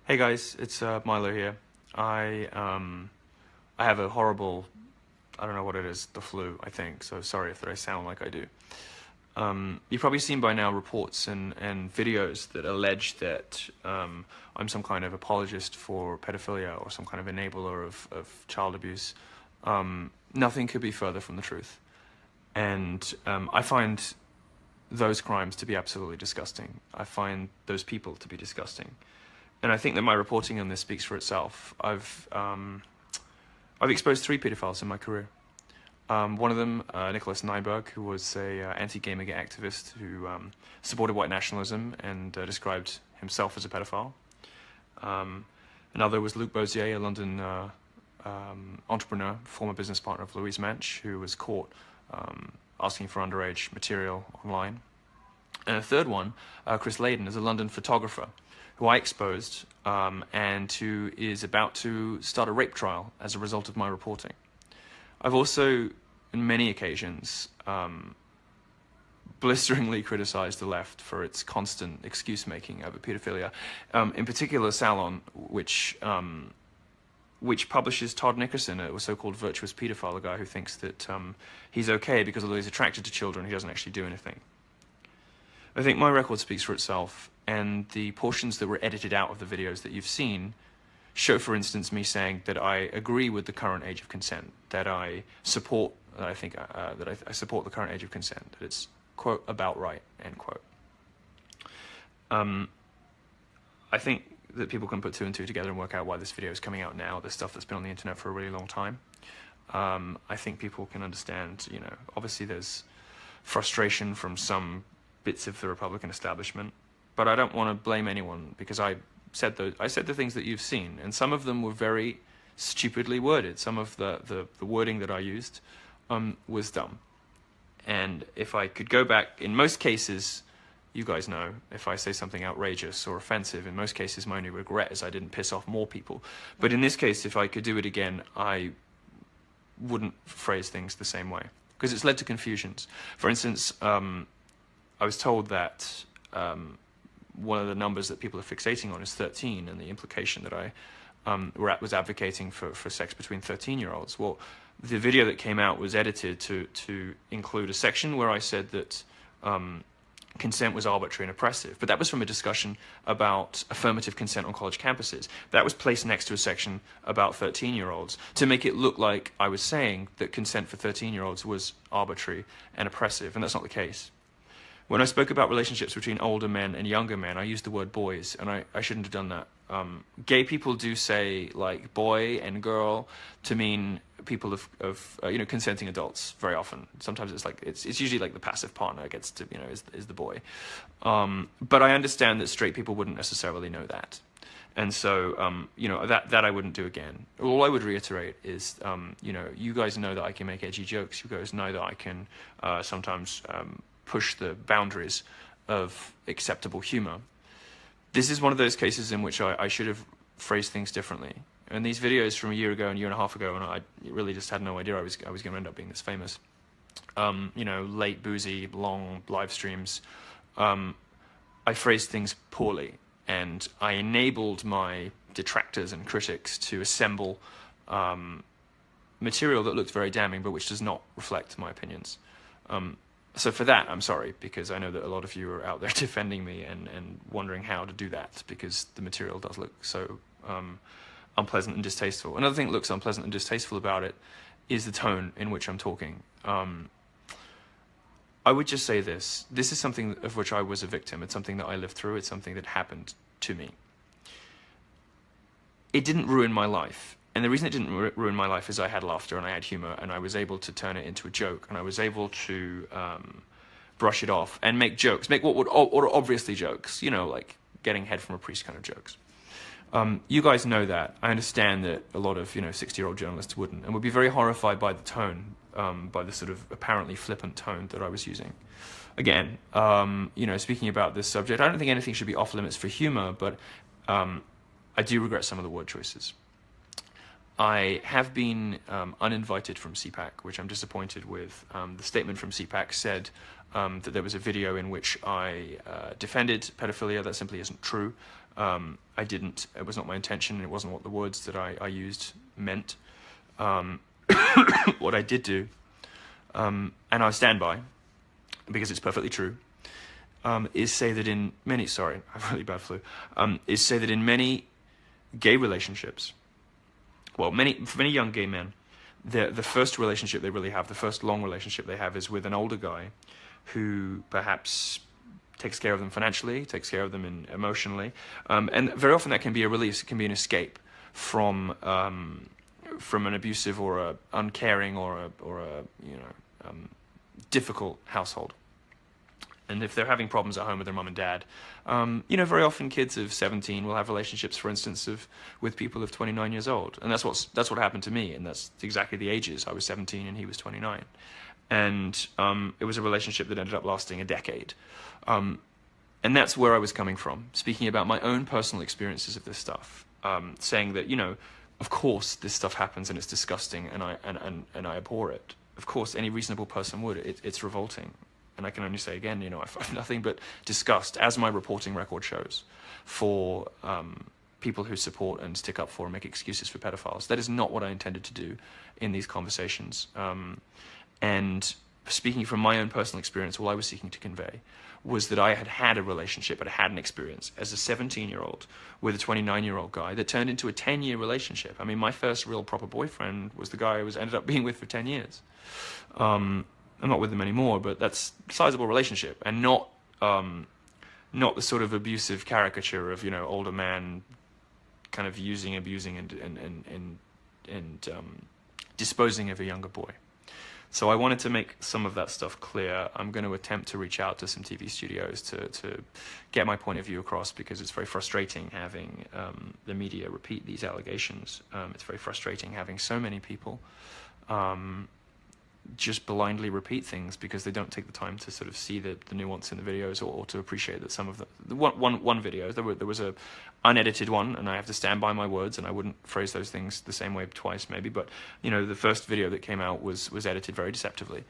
Hey guys, it's Milo here. I have a horrible, I don't know what it is, the flu, I think. So sorry if I sound like I do. You've probably seen by now reports and videos that allege that I'm some kind of apologist for pedophilia or some kind of enabler of child abuse. Nothing could be further from the truth. And I find those crimes to be absolutely disgusting. I find those people to be disgusting. And I think that my reporting on this speaks for itself. I've exposed 3 pedophiles in my career. One of them, Nicholas Nyberg, who was a anti-Gamergate activist who supported white nationalism and described himself as a pedophile. Another was Luc Bozier, a London entrepreneur, former business partner of Louise Mensch, who was caught asking for underage material online. And a third one, Chris Layden, is a London photographer who I exposed and who is about to start a rape trial as a result of my reporting. I've also, on many occasions, blisteringly criticized the left for its constant excuse-making over pedophilia. In particular, Salon, which publishes Todd Nickerson, a so-called virtuous pedophile, a guy who thinks that he's okay because although he's attracted to children, he doesn't actually do anything. I think my record speaks for itself, and the portions that were edited out of the videos that you've seen show, for instance, me saying that I agree with the current age of consent, that I support, I support the current age of consent, that it's, quote, about right, end quote. I think that people can put 2 and 2 together and work out why this video is coming out now. This stuff that's been on the internet for a really long time. I think people can understand, you know, obviously there's frustration from some bits of the Republican establishment, but I don't want to blame anyone because I said the things that you've seen, and some of them were very stupidly worded. Some of the wording that I used was dumb. And if I could go back, in most cases, you guys know, if I say something outrageous or offensive, in most cases my only regret is I didn't piss off more people. But in this case, if I could do it again, I wouldn't phrase things the same way, because it's led to confusions. For instance, I was told that one of the numbers that people are fixating on is 13, and the implication that I was advocating for sex between 13-year-olds. Well, the video that came out was edited to include a section where I said that consent was arbitrary and oppressive, but that was from a discussion about affirmative consent on college campuses. That was placed next to a section about 13-year-olds to make it look like I was saying that consent for 13-year-olds was arbitrary and oppressive, and that's not the case. When I spoke about relationships between older men and younger men, I used the word boys, and I shouldn't have done that. Gay people do say like boy and girl to mean people of you know, consenting adults very often. Sometimes it's like it's usually like the passive partner gets to, you know, is the boy. But I understand that straight people wouldn't necessarily know that, and so you know, that I wouldn't do again. All I would reiterate is you know, you guys know that I can make edgy jokes. You guys know that I can sometimes push the boundaries of acceptable humor. This is one of those cases in which I should have phrased things differently. And these videos from a year ago and a year and a half ago, and I really just had no idea I was going to end up being this famous. You know, late, boozy, long live streams. I phrased things poorly, and I enabled my detractors and critics to assemble material that looked very damning, but which does not reflect my opinions. So for that, I'm sorry, because I know that a lot of you are out there defending me and wondering how to do that, because the material does look so unpleasant and distasteful. Another thing that looks unpleasant and distasteful about it is the tone in which I'm talking. I would just say this. This is something of which I was a victim. It's something that I lived through. It's something that happened to me. It didn't ruin my life. And the reason it didn't ruin my life is I had laughter and I had humor, and I was able to turn it into a joke, and I was able to brush it off and make jokes, make what are obviously jokes, you know, like getting head from a priest kind of jokes. You guys know that. I understand that a lot of, you know, 60-year-old journalists wouldn't, and would be very horrified by the tone, by the sort of apparently flippant tone that I was using. Again, you know, speaking about this subject, I don't think anything should be off limits for humor, but I do regret some of the word choices. I have been uninvited from CPAC, which I'm disappointed with. The statement from CPAC said that there was a video in which I defended pedophilia. That simply isn't true. I didn't. It was not my intention. It wasn't what the words that I used meant. What I did do, and I stand by, because it's perfectly true, is say that in many, sorry, I have really bad flu, is say that in many gay relationships, well, for many young gay men, the first relationship they really have, the first long relationship they have, is with an older guy who perhaps takes care of them financially, takes care of them emotionally, and very often that can be a release, it can be an escape from an abusive or a uncaring or a difficult household. And if they're having problems at home with their mum and dad, very often kids of 17 will have relationships, for instance, with people of 29 years old. And that's what happened to me, and that's exactly the ages. I was 17 and he was 29. And it was a relationship that ended up lasting a decade. And that's where I was coming from, speaking about my own personal experiences of this stuff, saying that, of course this stuff happens and it's disgusting and I abhor it. Of course, any reasonable person would. It's revolting. And I can only say again, I find nothing but disgust, as my reporting record shows, for people who support and stick up for and make excuses for pedophiles. That is not what I intended to do in these conversations. And speaking from my own personal experience, all I was seeking to convey was that I had a relationship, I had an experience as a 17-year-old with a 29-year-old guy that turned into a 10-year relationship. I mean, my first real proper boyfriend was the guy I ended up being with for 10 years. I'm not with them anymore, but that's a sizable relationship, and not the sort of abusive caricature of older man kind of abusing and disposing of a younger boy. So I wanted to make some of that stuff clear. I'm going to attempt to reach out to some TV studios to get my point of view across, because it's very frustrating having the media repeat these allegations. It's very frustrating having so many people just blindly repeat things because they don't take the time to sort of see the nuance in the videos, or to appreciate that some of the one video, there was a unedited one, and I have to stand by my words, and I wouldn't phrase those things the same way twice maybe, but the first video that came out was edited very deceptively.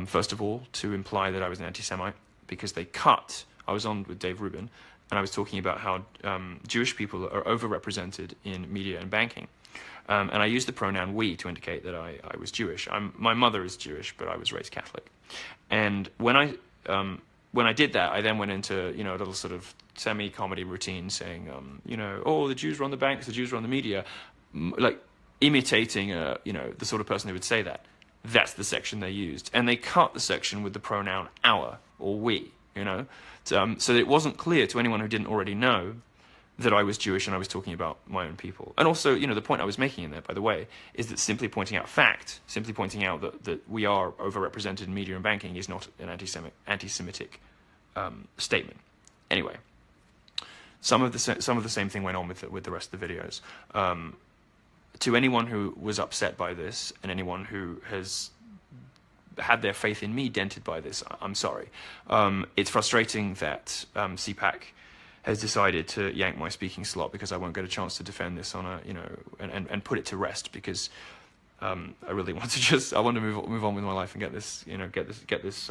First of all, to imply that I was an anti-Semite, because I was on with Dave Rubin, and I was talking about how Jewish people are overrepresented in media and banking. And I used the pronoun we to indicate that I was Jewish. My mother is Jewish, but I was raised Catholic. And when I did that, I then went into a little sort of semi-comedy routine saying, oh, the Jews run the banks, the Jews run the media, like imitating the sort of person who would say that. That's the section they used, and they cut the section with the pronoun our or we. So that it wasn't clear to anyone who didn't already know that I was Jewish and I was talking about my own people. And also, the point I was making in there, by the way, is that simply pointing out simply pointing out that we are overrepresented in media and banking is not an anti-Semitic statement. Anyway, some of the same thing went on with the rest of the videos. To anyone who was upset by this, and anyone who has had their faith in me dented by this, I'm sorry. It's frustrating that CPAC has decided to yank my speaking slot, because I won't get a chance to defend this on and put it to rest, because I really want to I want to move on with my life and get this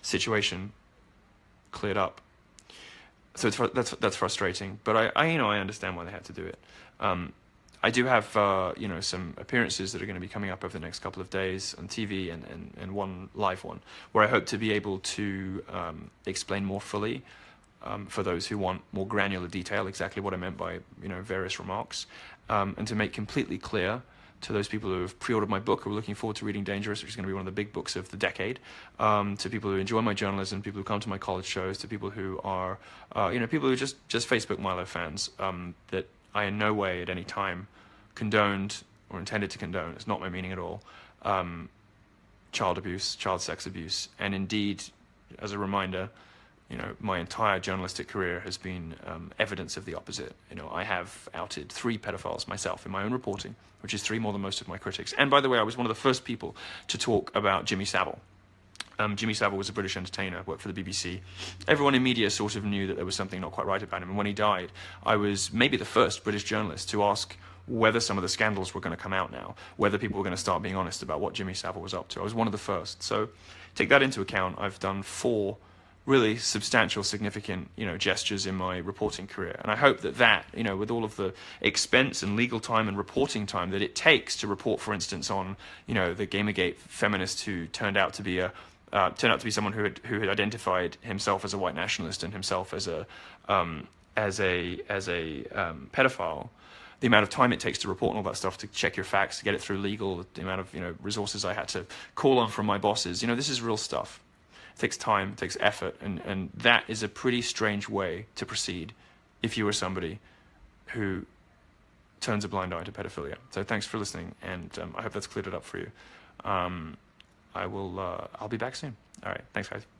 situation cleared up. So that's frustrating, but I understand why they had to do it. I do have some appearances that are going to be coming up over the next couple of days on TV, and one live one where I hope to be able to explain more fully, for those who want more granular detail, exactly what I meant by various remarks, and to make completely clear to those people who have pre-ordered my book, who are looking forward to reading Dangerous, which is going to be one of the big books of the decade, to people who enjoy my journalism, people who come to my college shows, to people who are people who are just Facebook Milo fans, that I in no way at any time condoned or intended to condone, it's not my meaning at all, child abuse, child sex abuse. And indeed, as a reminder, my entire journalistic career has been evidence of the opposite. I have outed 3 pedophiles myself in my own reporting, which is 3 more than most of my critics. And by the way, I was one of the first people to talk about Jimmy Savile. Jimmy Savile was a British entertainer, worked for the BBC. Everyone in media sort of knew that there was something not quite right about him. And when he died, I was maybe the first British journalist to ask whether some of the scandals were going to come out now, whether people were going to start being honest about what Jimmy Savile was up to. I was one of the first. So take that into account, I've done 4 really substantial, significant, gestures in my reporting career. And I hope that, with all of the expense and legal time and reporting time that it takes to report, for instance, on, the Gamergate feminist who turned out to be someone who had identified himself as a white nationalist and himself as a pedophile. The amount of time it takes to report and all that stuff, to check your facts, to get it through legal, the amount of resources I had to call on from my bosses. This is real stuff. It takes time, it takes effort, and that is a pretty strange way to proceed if you are somebody who turns a blind eye to pedophilia. So thanks for listening, and I hope that's cleared it up for you. I'll be back soon. All right, thanks guys.